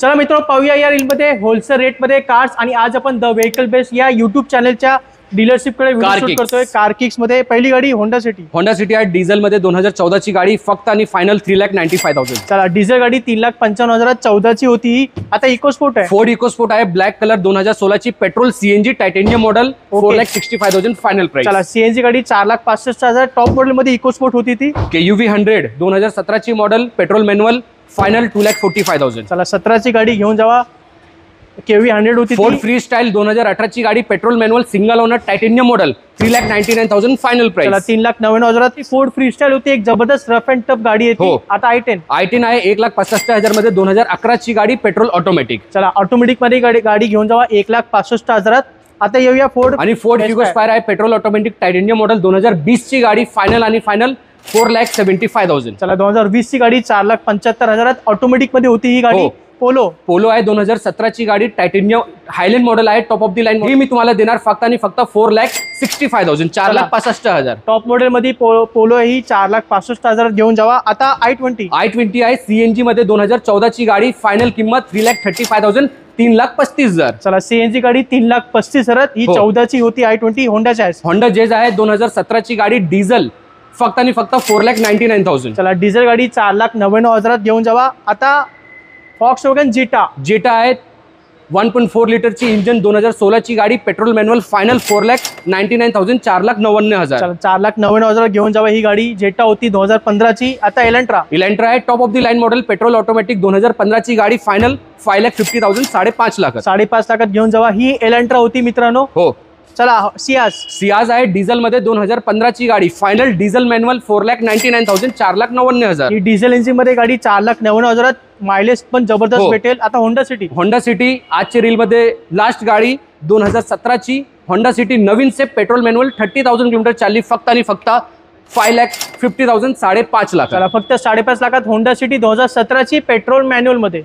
चला मित्रांनो, पाहूया या रीलमध्ये होलसेल रेटमध्ये कार्स आणि आज आपण द व्हेकल बेस्ट या युट्यूब चॅनलच्या डीलरशिपकडे व्हिडिओ शूट करतोय। कार किक्स मध्ये पहिली गाडी होंडा सिटी आहे डिझेल मध्ये 2014 ची गाडी, फक्त आणि फायनल 3,95,000। चला, डिझेल गाडी 3,95,000 14 ची होती, आता इकोस्पोर्ट आहे। फोर्ड इकोस्पोर्ट आहे, ब्लॅक कलर, 2016 ची, petrol CNG titanium model, 4,65,000 final price. चला, सीएनजी गाडी 4,65,000 टॉप मॉडेल मध्ये इकोस्पोर्ट होती ती। KUV 100 2017 ची मॉडेल, पेट्रोल मॅन्युअल, फायनल 2,45,000। चला, 17 ची गाडी घेऊन जावा, KUV 100 होती। फोर्ड फ्री स्टाईल 2018 ची गाडी, petrol manual, single owner, titanium model, 3,99,000 final price. चला, 3,99,000 ती फोर्ड फ्री स्टाईल होती, एक जबरदस्त रफ अँड टफ गाडी आहे। आता i10 आहे 1,65,000 मध्ये, 2011 ची गाडी, पेट्रोल ऑटोमॅटिक। चला, ऑटोमॅटिक मध्ये गाडी घेऊन जावा 1,65,000। आता येऊया फोर्ड फ्युगो स्पायर आहे, पेट्रोल ऑटोमॅटिक, टायटेनियम मॉडेल, 2020 ची गाडी, फायनल आणि फायनल 4,75,000। चला, 2020 ची गाडी 4,75,000 ऑटोमॅटिक मध्ये होती ही गाडी। पोलो आहे 2017 ची गाडी, टायटेनियम हायलँड मॉडेल आहे, टॉप ऑफ दी लाईन। ही मी तुम्हाला देणार फक्त आणि फक्त 4,65,000, 4,65,000 टॉप मॉडेल मध्ये पोलो ही 4,65,000 घेऊन जावा। आता i20 आहे, सीएनजी मध्ये 2014 ची गाडी, फायनल किंमत 3,35,000, 3,35,000। चला, सीएनजी गाडी 3,35,000 ही 14 ची होती, i20 होंडा जेज आहे 2017 ची गाडी, डिझेल, फक्त आणि फक्त 4,99,000। चला, डिझेल गाडी 4,99,000 घेऊन जावा। आता फॉक्सवॅगन जेटा आहे 1.4 लिटरची इंजन, 2016 ची गाडी, पेट्रोल मॅन्युअल, फायनल 4,99,000, 4,99,000। चला, 4,99,000 घेऊन जावा ही गाडी। जेटा होती 2015 ची। आता एलेंट्रा आहे, top of the line model, petrol automatic, 2015 ची गाडी, फायनल 5,50,000, 5.5 लाख, 5.5 लाखात घेऊन जावा ही एलेंट्रा होती मित्रांनो। चला, सियाज आहे डिझेल मध्ये 2015 ची गाडी, फायनल डिझेल मॅन्युअल, 4,99,000, 4,99,000। ही डिझेल इंजिन मध्ये गाडी 4,99,000, मायलेज पण जबरदस्त भेटेल। आता होंडा सिटी आजच्या रील मध्ये लास्ट गाडी, 2017 ची होंडा सिटी, नवीन से, पेट्रोल मॅन्युअल, 30,000 किलोमीटर चालली, फक्त आणि फक्त 5,50,000, 5.5 लाख। चला, फक्त 5.5 लाखात होंडा सिटी 2017 ची पेट्रोल मॅन्युअल मध्ये।